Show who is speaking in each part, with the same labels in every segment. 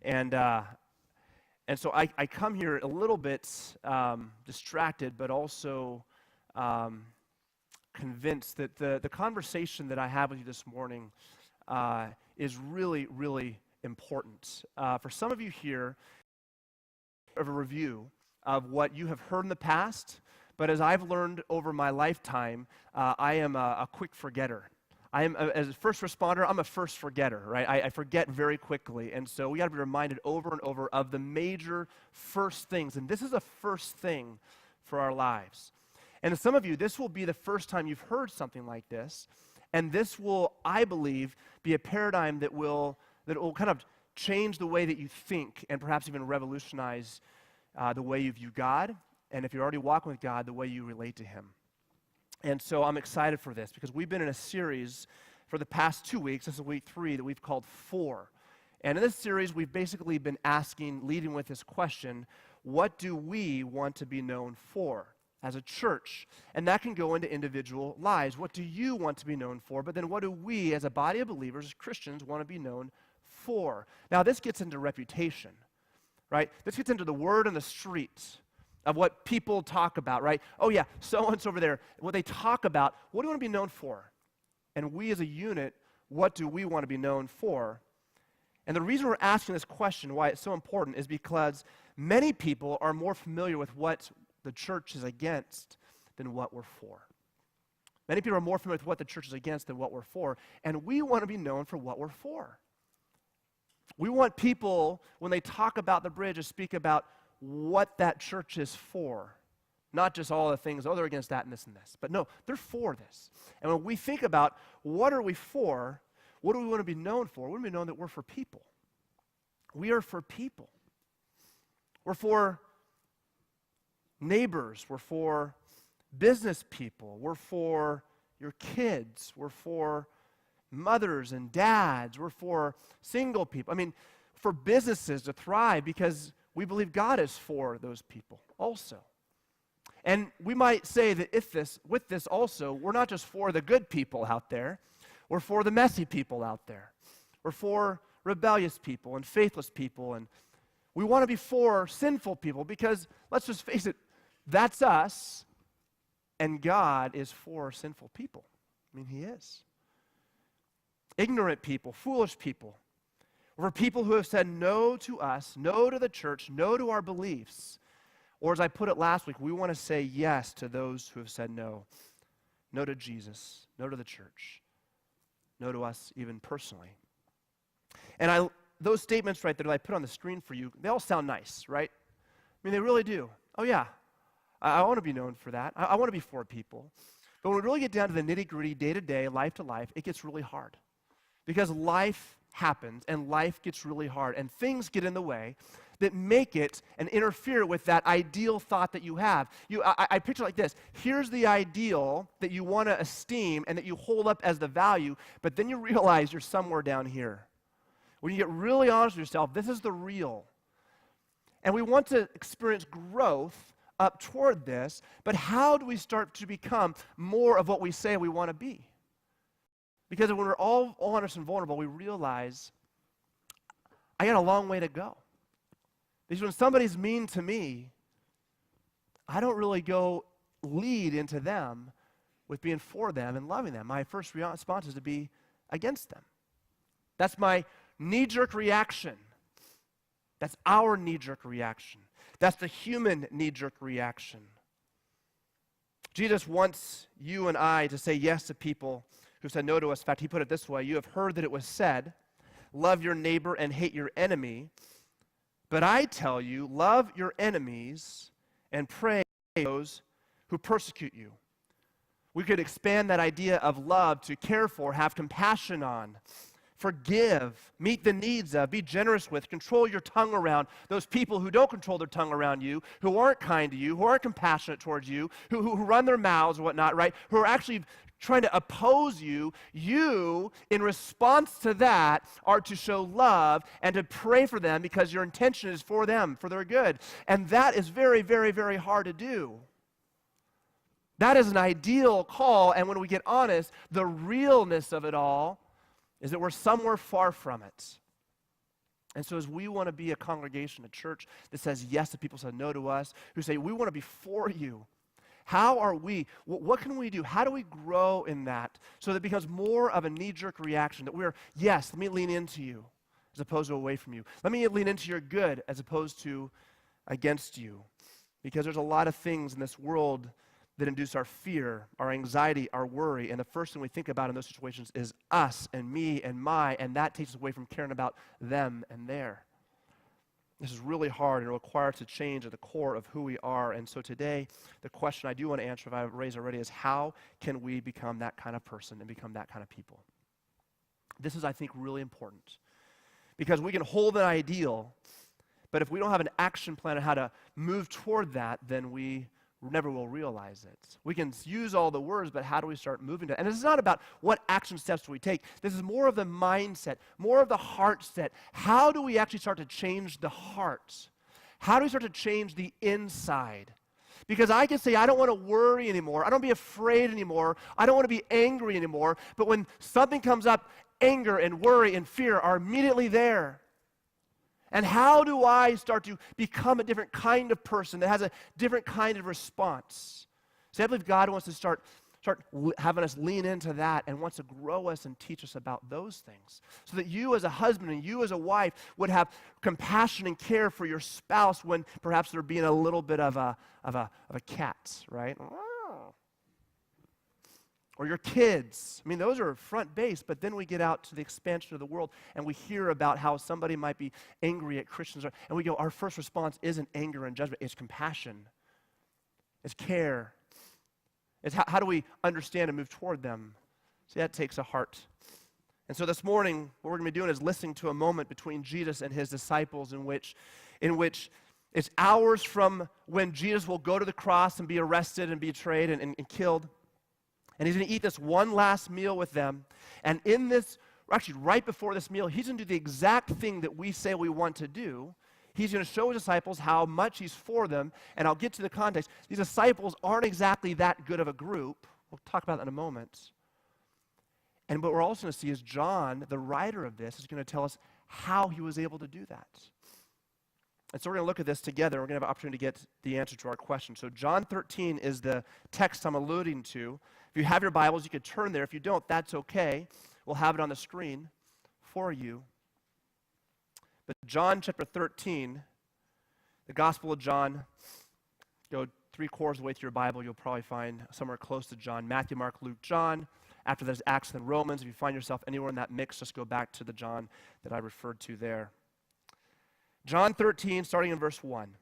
Speaker 1: And so I come here a little bit distracted, but also convinced that the conversation that I have with you this morning is really, really important. For some of you here, of a review of what you have heard in the past, but as I've learned over my lifetime, I am a quick forgetter. As a first responder, I'm a first forgetter, right? I forget very quickly, and so we got to be reminded over and over of the major first things, and this is a first thing for our lives. And to some of you, this will be the first time you've heard something like this, and this will, I believe, be a paradigm that will kind of change the way that you think and perhaps even revolutionize the way you view God, and if you're already walking with God, the way you relate to Him. And so I'm excited for this because we've been in a series for the past 2 weeks, this is week 3, that we've called 4. And in this series, we've basically been leading with this question, what do we want to be known for as a church? And that can go into individual lives. What do you want to be known for? But then what do we as a body of believers, as Christians, want to be known for? Now this gets into reputation, right? This gets into the word on the streets of what people talk about, right? Oh yeah, so-and-so over there, what they talk about, what do we want to be known for? And we as a unit, what do we want to be known for? And the reason we're asking this question, why it's so important, is because many people are more familiar with what the church is against than what we're for. Many people are more familiar with what the church is against than what we're for, and we want to be known for what we're for. We want people, when they talk about the bridge, to speak about what that church is for. Not just all the things, they're against that and this and this. But no, they're for this. And when we think about what are we for, what do we want to be known for? We want to be known that we're for people. We are for people. We're for neighbors. We're for business people. We're for your kids. We're for mothers and dads. We're for single people. I mean, for businesses to thrive because we believe God is for those people also. And we might say that with this also, we're not just for the good people out there, we're for the messy people out there. We're for rebellious people and faithless people, and we want to be for sinful people because, let's just face it, that's us, and God is for sinful people. I mean, He is. Ignorant people, foolish people. For people who have said no to us, no to the church, no to our beliefs. Or as I put it last week, we want to say yes to those who have said no. No to Jesus, no to the church, no to us even personally. And those statements right there that I put on the screen for you, they all sound nice, right? I mean, they really do. Oh yeah, I want to be known for that. I want to be for people. But when we really get down to the nitty-gritty, day-to-day, life-to-life, it gets really hard. Because life happens and life gets really hard and things get in the way that make it and interfere with that ideal thought that you have. I picture it like this. Here's the ideal that you want to esteem and that you hold up as the value, but then you realize you're somewhere down here. When you get really honest with yourself, this is the real. And we want to experience growth up toward this, but how do we start to become more of what we say we want to be? Because when we're all honest and vulnerable, we realize, I got a long way to go. Because when somebody's mean to me, I don't really go lead into them with being for them and loving them. My first response is to be against them. That's my knee-jerk reaction. That's our knee-jerk reaction. That's the human knee-jerk reaction. Jesus wants you and I to say yes to people who said no to us. In fact, He put it this way, you have heard that it was said, love your neighbor and hate your enemy. But I tell you, love your enemies and pray for those who persecute you. We could expand that idea of love to care for, have compassion on, forgive, meet the needs of, be generous with, control your tongue around those people who don't control their tongue around you, who aren't kind to you, who aren't compassionate towards you, who run their mouths or whatnot, right? Who are actually trying to oppose you. You, in response to that, are to show love and to pray for them because your intention is for them, for their good. And that is very, very, very hard to do. That is an ideal call, and when we get honest, the realness of it all is that we're somewhere far from it. And so as we want to be a congregation, a church that says yes to people who say no to us, who say we want to be for you, how are we, what can we do? How do we grow in that so that it becomes more of a knee-jerk reaction, that we're, yes, let me lean into you as opposed to away from you. Let me lean into your good as opposed to against you. Because there's a lot of things in this world that induce our fear, our anxiety, our worry, and the first thing we think about in those situations is us and me and my, and that takes us away from caring about them and their. This is really hard and it requires to change at the core of who we are. And so today, the question I do want to answer, if I've raised already, is how can we become that kind of person and become that kind of people? This is, I think, really important. Because we can hold an ideal, but if we don't have an action plan on how to move toward that, then we never will realize it. We can use all the words, but how do we start moving to it? And this is not about what action steps do we take. This is more of the mindset, more of the heart set. How do we actually start to change the heart? How do we start to change the inside? Because I can say, I don't want to worry anymore. I don't want to be afraid anymore. I don't want to be angry anymore. But when something comes up, anger and worry and fear are immediately there. And how do I start to become a different kind of person that has a different kind of response? See, I believe God wants to start having us lean into that and wants to grow us and teach us about those things so that you as a husband and you as a wife would have compassion and care for your spouse when perhaps they're being a little bit of a cat, right? Or your kids. I mean, those are front base, but then we get out to the expansion of the world and we hear about how somebody might be angry at Christians, and we go, our first response isn't anger and judgment, it's compassion, it's care. It's how do we understand and move toward them? See, that takes a heart. And so this morning, what we're going to be doing is listening to a moment between Jesus and his disciples in which it's hours from when Jesus will go to the cross and be arrested and betrayed and killed. And he's going to eat this one last meal with them. And in this, actually right before this meal, he's going to do the exact thing that we say we want to do. He's going to show his disciples how much he's for them. And I'll get to the context. These disciples aren't exactly that good of a group. We'll talk about that in a moment. And what we're also going to see is John, the writer of this, is going to tell us how he was able to do that. And so we're going to look at this together. We're going to have an opportunity to get the answer to our question. So John 13 is the text I'm alluding to. If you have your Bibles, you could turn there. If you don't, that's okay. We'll have it on the screen for you. But John chapter 13, the Gospel of John, go 3/4 of the way through your Bible, you'll probably find somewhere close to John. Matthew, Mark, Luke, John. After there's Acts and Romans. If you find yourself anywhere in that mix, just go back to the John that I referred to there. John 13, starting in verse 1.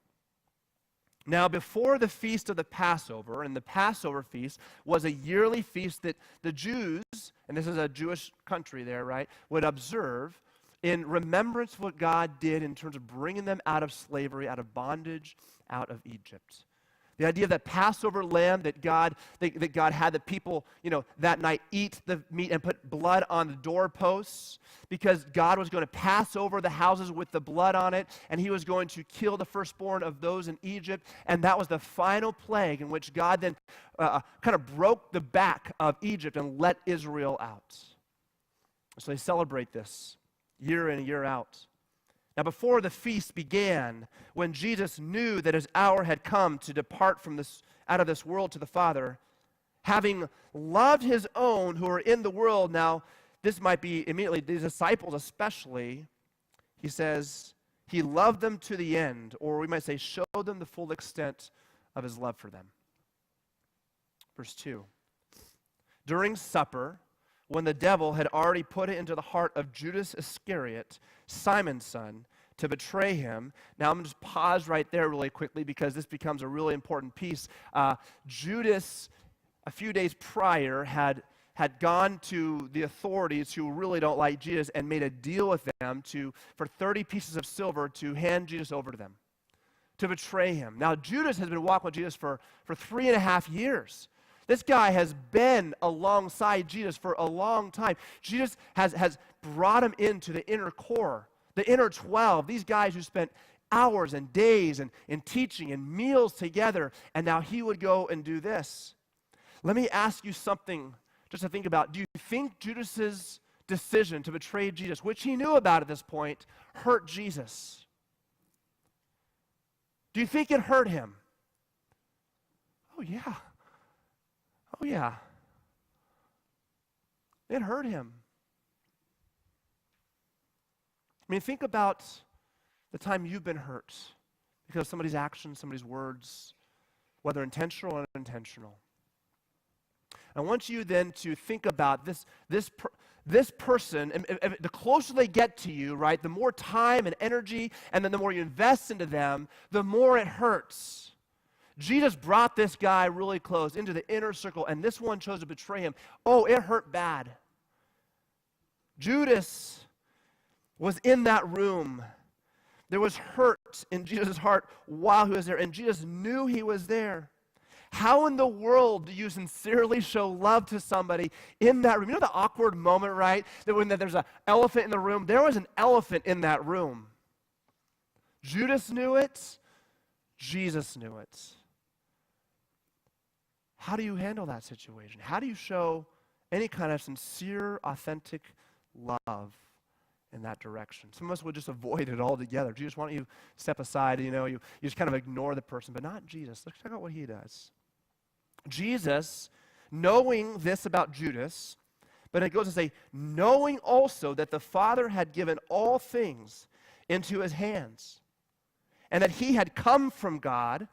Speaker 1: Now, before the feast of the Passover, and the Passover feast was a yearly feast that the Jews, and this is a Jewish country there, right, would observe in remembrance of what God did in terms of bringing them out of slavery, out of bondage, out of Egypt. The idea of that Passover lamb that God had the people, that night eat the meat and put blood on the doorposts because God was going to pass over the houses with the blood on it, and he was going to kill the firstborn of those in Egypt, and that was the final plague in which God then kind of broke the back of Egypt and let Israel out. So they celebrate this year in and year out. Now, before the feast began, when Jesus knew that his hour had come to depart from out of this world to the Father, having loved his own who are in the world, now this might be immediately, these disciples especially, he says, he loved them to the end, or we might say showed them the full extent of his love for them. Verse 2, during supper, when the devil had already put it into the heart of Judas Iscariot, Simon's son, to betray him. Now I'm going to just pause right there really quickly because this becomes a really important piece. Judas, a few days prior, had gone to the authorities who really don't like Jesus and made a deal with them for 30 pieces of silver to hand Jesus over to them, to betray him. Now Judas has been walking with Jesus for 3.5 years. This guy has been alongside Jesus for a long time. Jesus has brought him into the inner core, the inner 12, these guys who spent hours and days and in teaching and meals together, and now he would go and do this. Let me ask you something just to think about. Do you think Judas's decision to betray Jesus, which he knew about at this point, hurt Jesus? Do you think it hurt him? Oh, yeah. Oh, yeah. It hurt him. I mean, think about the time you've been hurt because of somebody's actions, somebody's words, whether intentional or unintentional. I want you then to think about this person, and the closer they get to you, right, the more time and energy, and then the more you invest into them, the more it hurts. Jesus brought this guy really close into the inner circle, and this one chose to betray him. Oh, it hurt bad. Judas was in that room. There was hurt in Jesus' heart while he was there, and Jesus knew he was there. How in the world do you sincerely show love to somebody in that room? You know the awkward moment, right? That when there's an elephant in the room, there was an elephant in that room. Judas knew it. Jesus knew it. How do you handle that situation? How do you show any kind of sincere, authentic love in that direction? Some of us would just avoid it altogether. Jesus, why don't you step aside? You just kind of ignore the person, but not Jesus. Let's check out what he does. Jesus, knowing this about Judas, but it goes to say, knowing also that the Father had given all things into his hands, and that he had come from God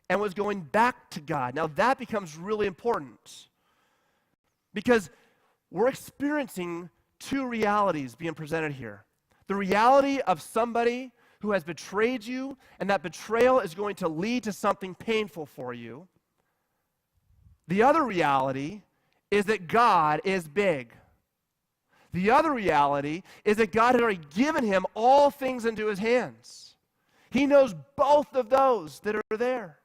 Speaker 1: and was going back to God. Now that becomes really important because we're experiencing two realities being presented here. The reality of somebody who has betrayed you, and that betrayal is going to lead to something painful for you. The other reality is that God is big. The other reality is that God had already given him all things into his hands. He knows both of those that are there.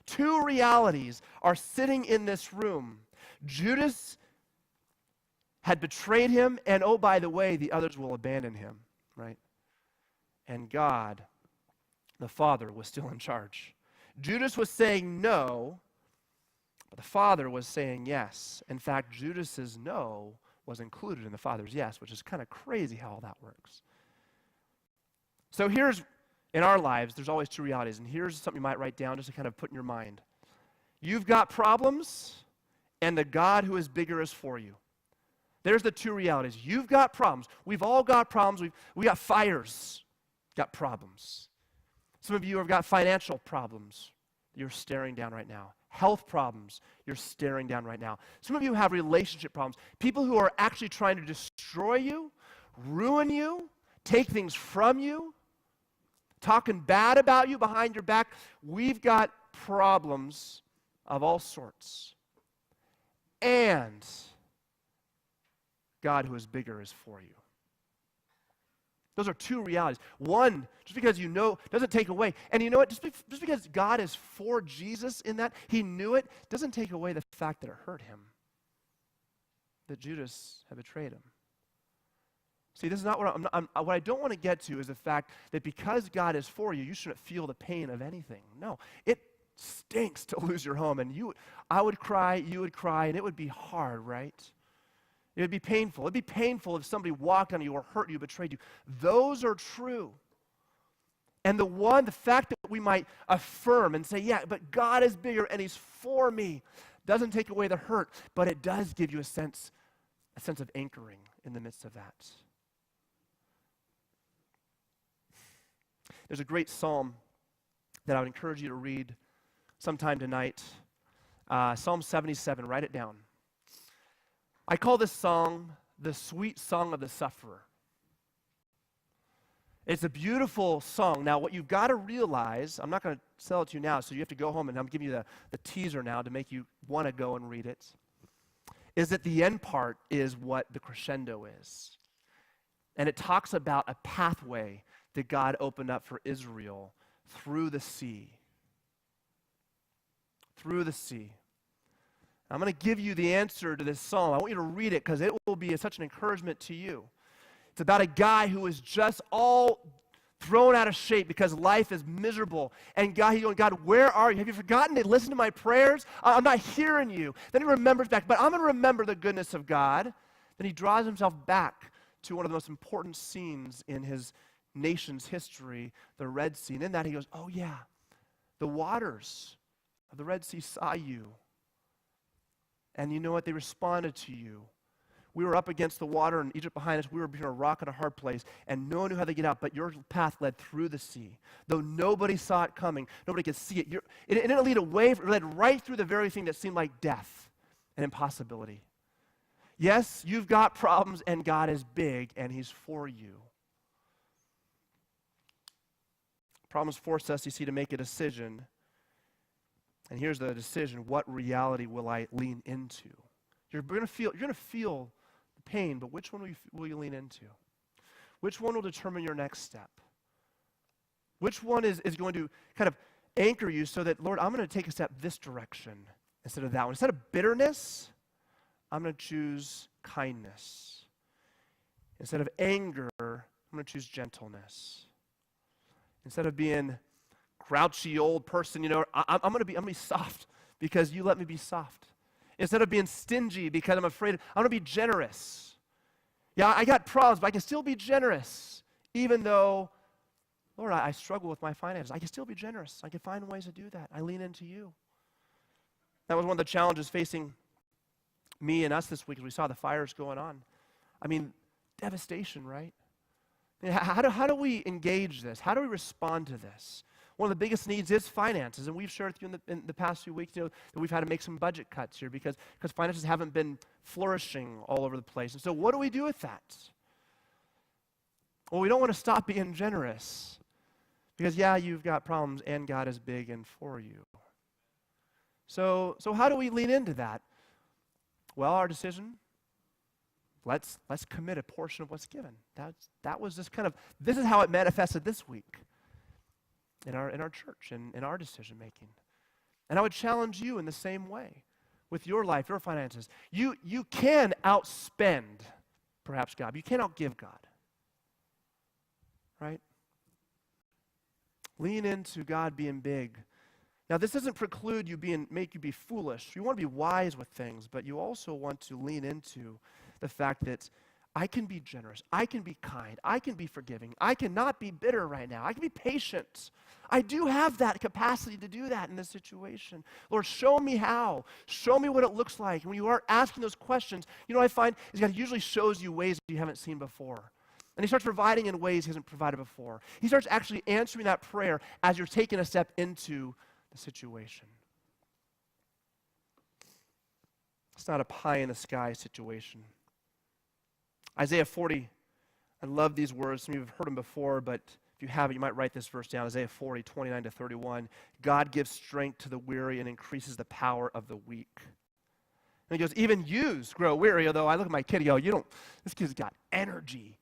Speaker 1: Two realities are sitting in this room. Judas had betrayed him, and oh, by the way, the others will abandon him, right? And God, the Father, was still in charge. Judas was saying no, but the Father was saying yes. In fact, Judas's no was included in the Father's yes, which is kind of crazy how all that works. So here's, in our lives, there's always two realities, and here's something you might write down just to kind of put in your mind. You've got problems, and the God who is bigger is for you. There's the two realities. You've got problems. We've all got problems. We got fires, got problems. Some of you have got financial problems you're staring down right now. Health problems you're staring down right now. Some of you have relationship problems. People who are actually trying to destroy you, ruin you, take things from you, talking bad about you behind your back. We've got problems of all sorts. And God who is bigger is for you. Those are two realities. One, just because you know, doesn't take away. And you know what? Just because God is for Jesus in that, he knew it, doesn't take away the fact that it hurt him, that Judas had betrayed him. See, this is not what what I don't want to get to is the fact that because God is for you, you shouldn't feel the pain of anything. No, it stinks to lose your home, and I would cry, you would cry, and it would be hard, right? It would be painful. It would be painful if somebody walked on you or hurt you, betrayed you. Those are true. And the fact that we might affirm and say, yeah, but God is bigger and he's for me, doesn't take away the hurt, but it does give you a sense of anchoring in the midst of that. There's a great psalm that I would encourage you to read sometime tonight. Psalm 77, write it down. I call this song the sweet song of the sufferer. It's a beautiful song. Now, what you've got to realize, I'm not going to sell it to you now, so you have to go home, and I'm giving you the teaser now to make you want to go and read it, is that the end part is what the crescendo is. And it talks about a pathway that God opened up for Israel through the sea. Through the sea. I'm going to give you the answer to this psalm. I want you to read it because it will be such an encouragement to you. It's about a guy who is just all thrown out of shape because life is miserable. And he's going, God, where are you? Have you forgotten to listen to my prayers? I'm not hearing you. Then he remembers back, but I'm going to remember the goodness of God Then he draws himself back to one of the most important scenes in his nation's history, the Red Sea. And in that he goes, oh yeah, the waters of the Red Sea saw you. And you know what? They responded to you. We were up against the water in Egypt behind us. We were between a rock and a hard place, and no one knew how to get out, but your path led through the sea. Though nobody saw it coming, nobody could see it. It didn't lead away, it led right through the very thing that seemed like death and impossibility. Yes, you've got problems, and God is big, and he's for you. Problems force us, you see, to make a decision. And here's the decision: what reality will I lean into? You're going to feel the pain, but which one will you lean into? Which one will determine your next step? Which one is going to kind of anchor you so that, Lord, I'm going to take a step this direction instead of that one. Instead of bitterness, I'm going to choose kindness. Instead of anger, I'm going to choose gentleness. Instead of being grouchy old person, I'm going to be soft because you let me be soft. Instead of being stingy because I'm afraid, I'm going to be generous. Yeah, I got problems, but I can still be generous. Even though, Lord, I struggle with my finances, I can still be generous. I can find ways to do that. I lean into you. That was one of the challenges facing me and us this week as we saw the fires going on. I mean, devastation, right? How do we engage this? How do we respond to this? One of the biggest needs is finances, and we've shared with you in the past few weeks that we've had to make some budget cuts here because finances haven't been flourishing all over the place. And so what do we do with that? Well, we don't want to stop being generous because, yeah, you've got problems, and God is big and for you. So how do we lean into that? Well, our decision, let's commit a portion of what's given. That was just this is how it manifested this week in our church and in our decision making. And I would challenge you in the same way with your life, your finances. You can outspend perhaps God. You can't outgive God. Right? Lean into God being big. Now, this doesn't preclude make you be foolish. You want to be wise with things, but you also want to lean into the fact that I can be generous, I can be kind, I can be forgiving, I cannot be bitter right now, I can be patient. I do have that capacity to do that in this situation. Lord, show me how. Show me what it looks like. And when you are asking those questions, what I find is God usually shows you ways that you haven't seen before. And he starts providing in ways he hasn't provided before. He starts actually answering that prayer as you're taking a step into the situation. It's not a pie-in-the-sky situation. Isaiah 40, I love these words. Some of you have heard them before, but if you haven't, you might write this verse down. Isaiah 40, 29 to 31. God gives strength to the weary and increases the power of the weak. And he goes, even youths grow weary, although I look at my kid and go, this kid's got energy.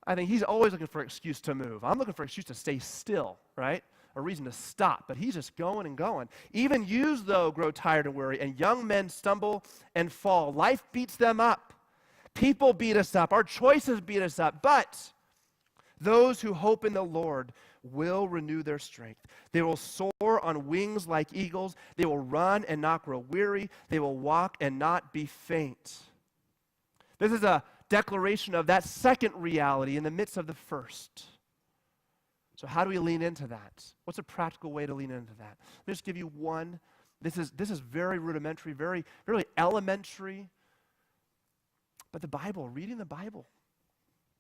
Speaker 1: I think he's always looking for an excuse to move. I'm looking for an excuse to stay still, right? A reason to stop, but he's just going and going. Even youths, though, grow tired and weary, and young men stumble and fall. Life beats them up. People beat us up. Our choices beat us up. But those who hope in the Lord will renew their strength. They will soar on wings like eagles. They will run and not grow weary. They will walk and not be faint. This is a declaration of that second reality in the midst of the first. So how do we lean into that? What's a practical way to lean into that? Let me just give you one. This is very rudimentary, very, very elementary. But the Bible, reading the Bible.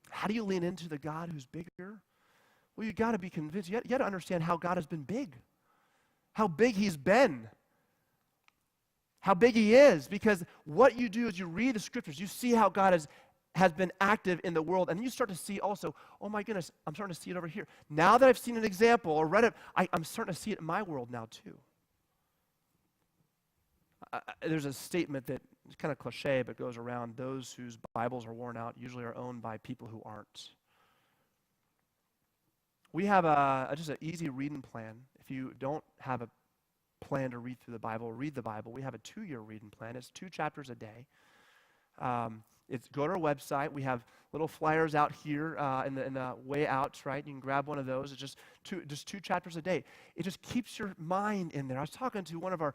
Speaker 1: How do you lean into the God who's bigger? Well, you got to be convinced. You got to understand how God has been big. How big he's been. How big he is. Because what you do is you read the scriptures. You see how God has been active in the world. And you start to see also, oh my goodness, I'm starting to see it over here. Now that I've seen an example or read it, I'm starting to see it in my world now too. There's a statement that is kind of cliche but goes around: those whose Bibles are worn out usually are owned by people who aren't. We have just an easy reading plan. If you don't have a plan to read through the Bible, read the Bible. We have a 2-year reading plan. It's 2 chapters a day. Go to our website. We have little flyers out here in the way out, right? You can grab one of those. It's just 2 chapters a day. It just keeps your mind in there. I was talking to one of our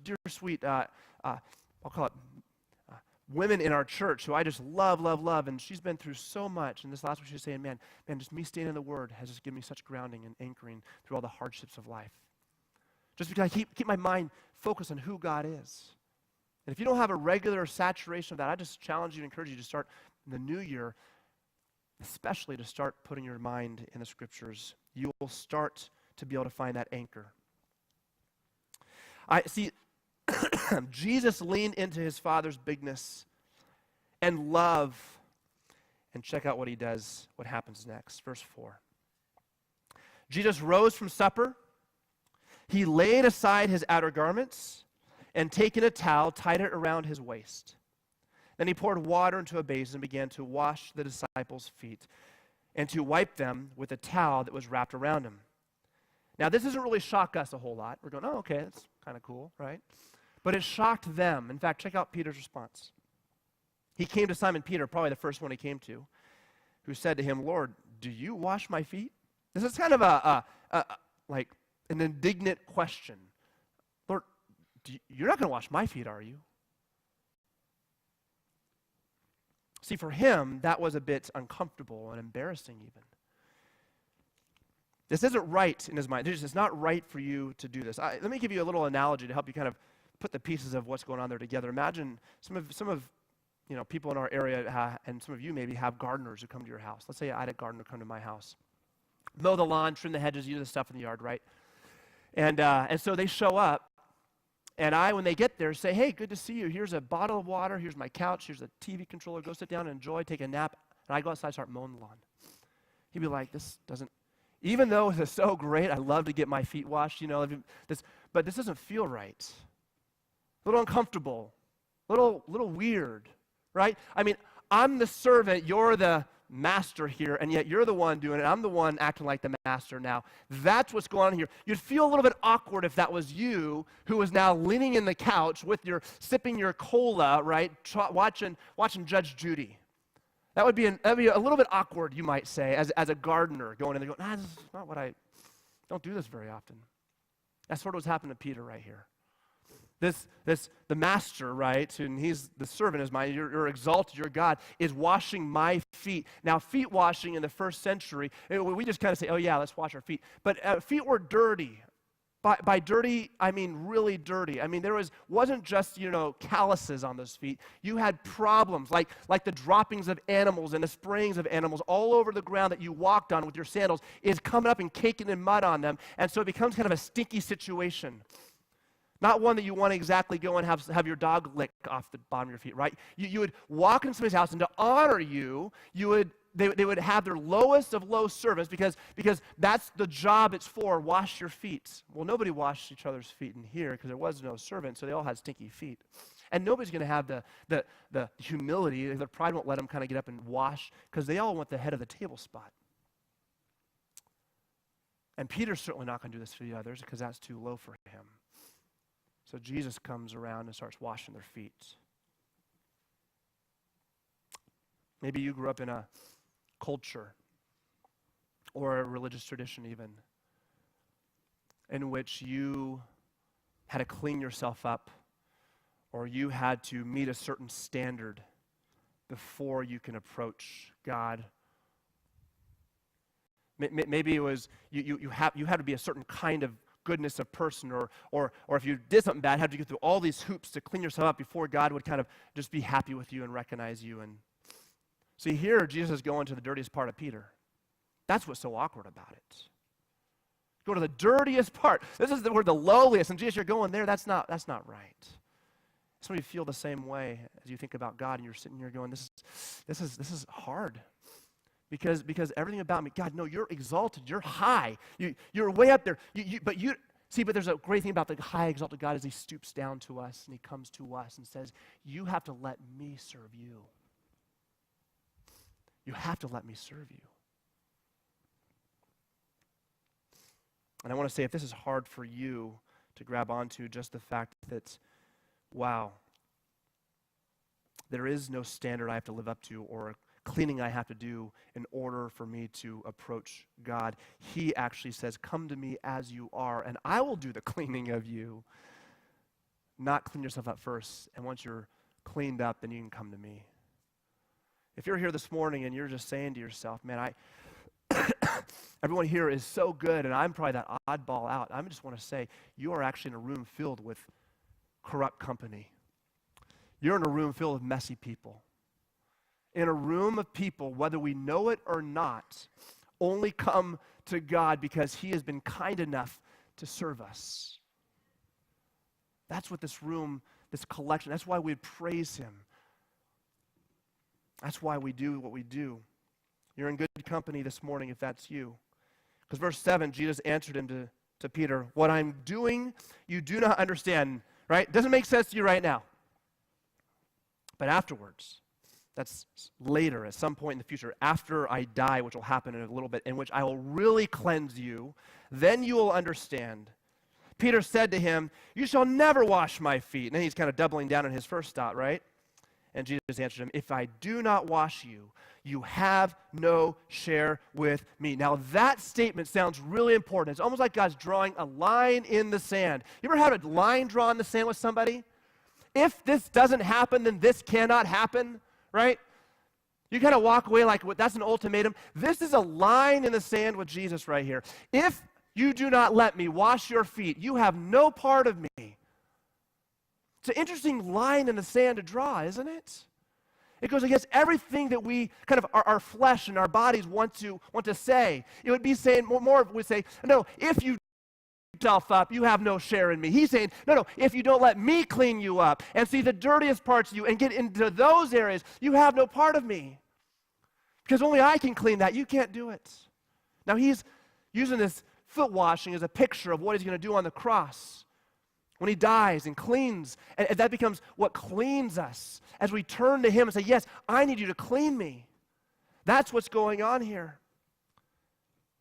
Speaker 1: dear sweet, I'll call it women in our church who I just love, love, love, and she's been through so much. And this last week she was saying, man, just me staying in the Word has just given me such grounding and anchoring through all the hardships of life. Just because I keep my mind focused on who God is. And if you don't have a regular saturation of that, I just challenge you and encourage you to start in the new year, especially to start putting your mind in the Scriptures. You will start to be able to find that anchor. I see. Jesus leaned into his Father's bigness and love. And check out what he does, what happens next. Verse 4. Jesus rose from supper. He laid aside his outer garments and taking a towel, tied it around his waist. Then he poured water into a basin and began to wash the disciples' feet and to wipe them with a towel that was wrapped around him. Now, this doesn't really shock us a whole lot. We're going, oh, okay, that's kind of cool, right? But it shocked them. In fact, check out Peter's response. He came to Simon Peter, probably the first one he came to, who said to him, Lord, do you wash my feet? This is kind of like an indignant question. Lord, you're not going to wash my feet, are you? See, for him, that was a bit uncomfortable and embarrassing even. This isn't right in his mind. It's not right for you to do this. Let me give you a little analogy to help you kind of put the pieces of what's going on there together. Imagine some of people in our area, and some of you maybe have gardeners who come to your house. Let's say I had a gardener come to my house. Mow the lawn, trim the hedges, do the stuff in the yard, right? And so they show up, and when they get there, say, hey, good to see you. Here's a bottle of water. Here's my couch. Here's a TV controller. Go sit down and enjoy, take a nap. And I go outside and start mowing the lawn. He'd be like, this doesn't, even though it's so great, I love to get my feet washed, but this doesn't feel right. A little uncomfortable, a little weird, right? I mean, I'm the servant, you're the master here, and yet you're the one doing it. I'm the one acting like the master now. That's what's going on here. You'd feel a little bit awkward if that was you who was now leaning in the couch with sipping your cola, right, watching Judge Judy. That'd be a little bit awkward, you might say, as a gardener going in there going, this is not what I don't do this very often. That's sort of what's happened to Peter right here. The master, right, and he's the servant is mine, you're exalted, your God, is washing my feet. Now, feet washing in the first century, we just kind of say, oh yeah, let's wash our feet. But feet were dirty. By dirty, I mean really dirty. I mean, there wasn't just, calluses on those feet. You had problems like the droppings of animals and the sprayings of animals all over the ground that you walked on with your sandals is coming up and caking in mud on them. And so it becomes kind of a stinky situation. Not one that you want to exactly go and have your dog lick off the bottom of your feet, right? You would walk into somebody's house, and to honor you, they would have their lowest of low servants because that's the job it's for, wash your feet. Well, nobody washed each other's feet in here because there was no servant, so they all had stinky feet. And nobody's going to have the humility, their pride won't let them kind of get up and wash because they all want the head of the table spot. And Peter's certainly not going to do this for the others because that's too low for him. So Jesus comes around and starts washing their feet. Maybe you grew up in a culture or a religious tradition even in which you had to clean yourself up or you had to meet a certain standard before you can approach God. Maybe it was you had to be a certain kind of goodness of person, or if you did something bad, had to go through all these hoops to clean yourself up before God would kind of just be happy with you and recognize you. And see, here Jesus is going to the dirtiest part of Peter. That's what's so awkward about it. Go to the dirtiest part. This is where the lowliest, and Jesus, you're going there. That's not right. Some of you feel the same way as you think about God, and you're sitting here going, "This is hard." Because everything about me, God, no, you're exalted, you're high, you're way up there. But there's a great thing about the high exalted God is he stoops down to us and he comes to us and says, you have to let me serve you. You have to let me serve you. And I want to say, if this is hard for you to grab onto, just the fact that, wow, there is no standard I have to live up to or cleaning I have to do in order for me to approach God. He actually says, come to me as you are, and I will do the cleaning of you. Not clean yourself up first, and once you're cleaned up, then you can come to me. If you're here this morning and you're just saying to yourself, man, everyone here is so good, and I'm probably that oddball out, I just want to say, you are actually in a room filled with corrupt company. You're in a room filled with messy people. In a room of people, whether we know it or not, only come to God because he has been kind enough to serve us. That's what this room, this collection, that's why we praise him. That's why we do what we do. You're in good company this morning if that's you. Because verse 7, Jesus answered him to Peter, what I'm doing, you do not understand, right? Doesn't make sense to you right now. But afterwards, that's later, at some point in the future, after I die, which will happen in a little bit, in which I will really cleanse you, then you will understand. Peter said to him, you shall never wash my feet. And then he's kind of doubling down on his first thought, right? And Jesus answered him, if I do not wash you, you have no share with me. Now that statement sounds really important. It's almost like God's drawing a line in the sand. You ever had a line drawn in the sand with somebody? If this doesn't happen, then this cannot happen, right? You kind of walk away like, that's an ultimatum. This is a line in the sand with Jesus right here. If you do not let me wash your feet, you have no part of me. It's an interesting line in the sand to draw, isn't it? It goes against everything that we kind of, our flesh and our bodies want to say. It would be saying, more would say, no, if you yourself up, you have no share in me. He's saying, no, if you don't let me clean you up and see the dirtiest parts of you and get into those areas, you have no part of me. Because only I can clean that. You can't do it. Now he's using this foot washing as a picture of what he's going to do on the cross when he dies and cleans. And that becomes what cleans us as we turn to him and say, yes, I need you to clean me. That's what's going on here.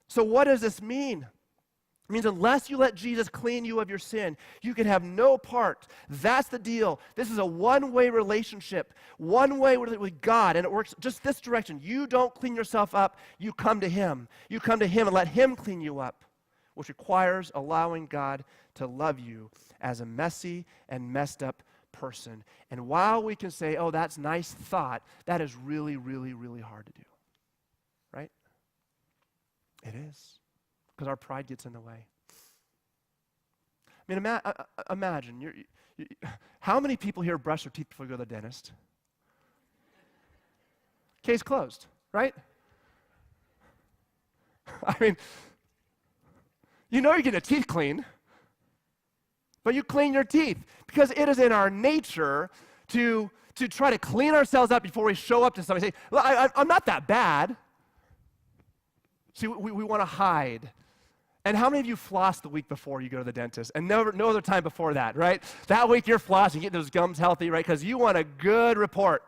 Speaker 1: So what does this mean? It means unless you let Jesus clean you of your sin, you can have no part. That's the deal. This is a one-way relationship, one way with God, and it works just this direction. You don't clean yourself up, you come to him. You come to him and let him clean you up, which requires allowing God to love you as a messy and messed up person. And while we can say, oh, that's nice thought, that is really, really, really hard to do, right? It is. Because our pride gets in the way. I mean, imagine, how many people here brush their teeth before you go to the dentist? Case closed, right? I mean, you know you're getting your teeth cleaned, but you clean your teeth because it is in our nature to try to clean ourselves up before we show up to somebody and say, well, I'm not that bad. See, we want to hide. And how many of you floss the week before you go to the dentist? And no other time before that, right? That week you're flossing, getting those gums healthy, right? Because you want a good report.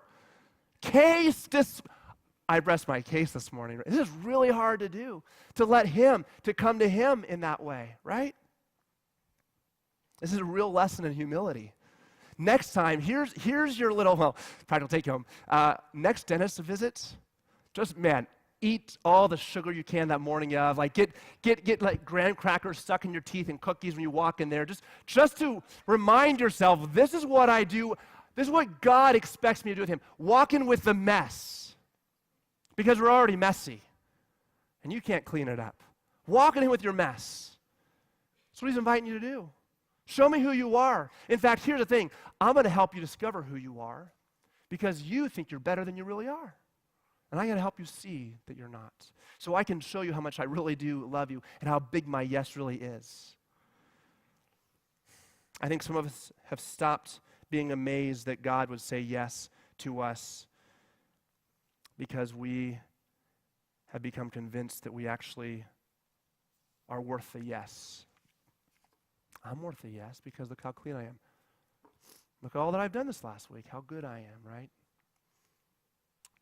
Speaker 1: I rest my case this morning. This is really hard to do, to come to him in that way, right? This is a real lesson in humility. Next time, here's your little, practical take home. Next dentist visit, just, eat all the sugar you can that morning of. Like get like graham crackers stuck in your teeth and cookies when you walk in there. Just to remind yourself, this is what I do. This is what God expects me to do with him. Walk in with the mess. Because we're already messy. And you can't clean it up. Walk in with your mess. That's what he's inviting you to do. Show me who you are. In fact, here's the thing. I'm going to help you discover who you are because you think you're better than you really are. And I'm going to help you see that you're not. So I can show you how much I really do love you and how big my yes really is. I think some of us have stopped being amazed that God would say yes to us because we have become convinced that we actually are worth the yes. I'm worth the yes because look how clean I am. Look at all that I've done this last week, how good I am, right?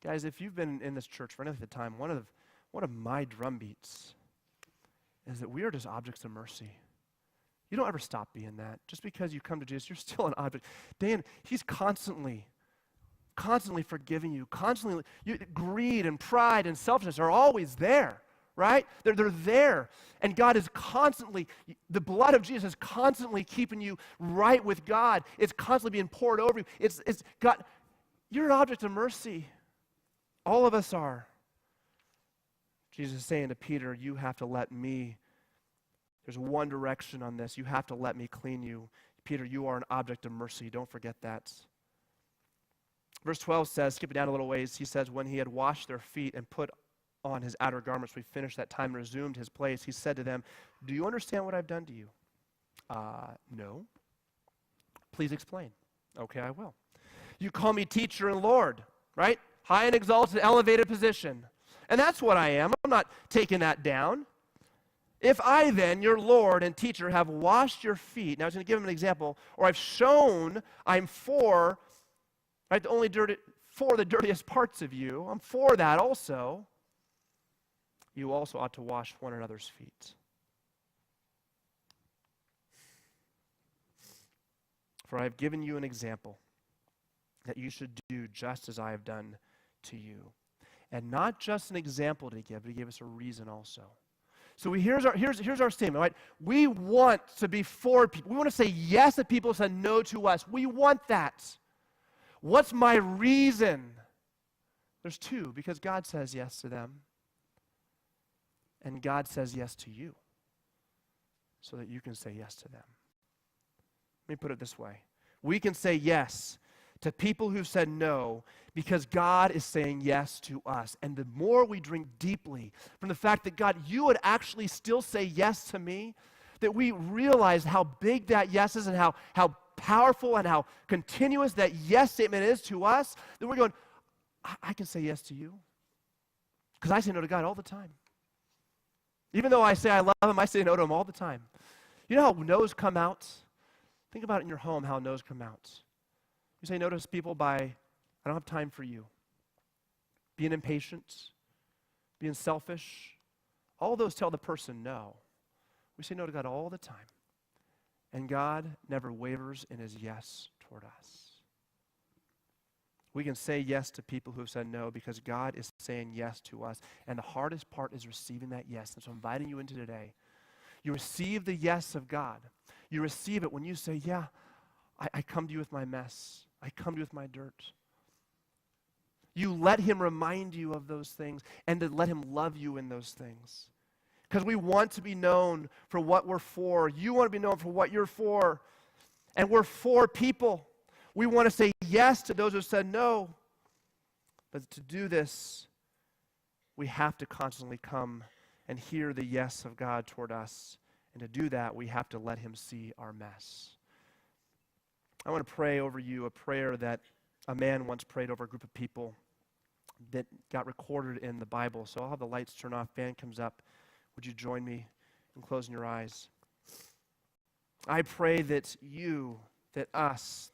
Speaker 1: Guys, if you've been in this church for any length of time, one of my drum beats is that we are just objects of mercy. You don't ever stop being that. Just because you come to Jesus, you're still an object. Dan, he's constantly forgiving you. Greed and pride and selfishness are always there, right? They're there. And God is constantly, the blood of Jesus is constantly keeping you right with God. It's constantly being poured over you. It's God, you're an object of mercy. All of us are. Jesus is saying to Peter, you have to let me, there's one direction on this. You have to let me clean you. Peter, you are an object of mercy. Don't forget that. Verse 12 says, skip it down a little ways, he says, when he had washed their feet and put on his outer garments, we finished that time and resumed his place. He said to them, do you understand what I've done to you? No. Please explain. Okay, I will. You call me teacher and Lord, right? High and exalted, elevated position. And that's what I am. I'm not taking that down. If I then, your Lord and teacher, have washed your feet, now I was going to give him an example, or I've shown I'm for, right, for the dirtiest parts of you, I'm for that also, you also ought to wash one another's feet. For I have given you an example that you should do just as I have done to you. And not just an example to give, but he gave us a reason also. So here's our statement, right? We want to be for people. We want to say yes to people who said no to us. We want that. What's my reason? There's two, because God says yes to them. And God says yes to you, so that you can say yes to them. Let me put it this way. We can say yes to people who've said no because God is saying yes to us. And the more we drink deeply from the fact that, God, you would actually still say yes to me, that we realize how big that yes is and how powerful and how continuous that yes statement is to us, that we're going, I can say yes to you. Because I say no to God all the time. Even though I say I love him, I say no to him all the time. You know how no's come out? Think about it in your home, how no's come out. You say no to people by, I don't have time for you. Being impatient, being selfish. All those tell the person no. We say no to God all the time. And God never wavers in his yes toward us. We can say yes to people who have said no because God is saying yes to us. And the hardest part is receiving that yes. And so I'm inviting you into today. You receive the yes of God. You receive it when you say, yeah, I come to you with my mess. I come to you with my dirt. You let him remind you of those things and to let him love you in those things. Because we want to be known for what we're for. You want to be known for what you're for. And we're for people. We want to say yes to those who said no. But to do this, we have to constantly come and hear the yes of God toward us. And to do that, we have to let him see our mess. I want to pray over you a prayer that a man once prayed over a group of people that got recorded in the Bible. So I'll have the lights turn off, band comes up. Would you join me in closing your eyes? I pray that you, that us,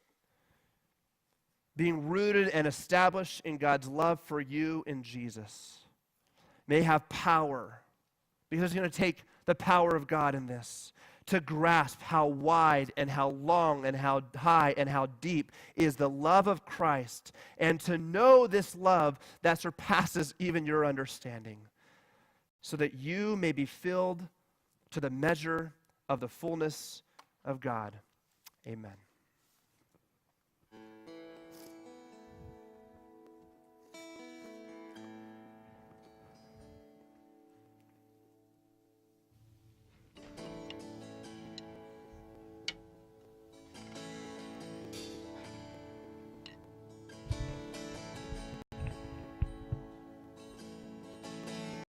Speaker 1: being rooted and established in God's love for you in Jesus, may have power, because it's going to take the power of God in this, to grasp how wide and how long and how high and how deep is the love of Christ, and to know this love that surpasses even your understanding, so that you may be filled to the measure of the fullness of God. Amen.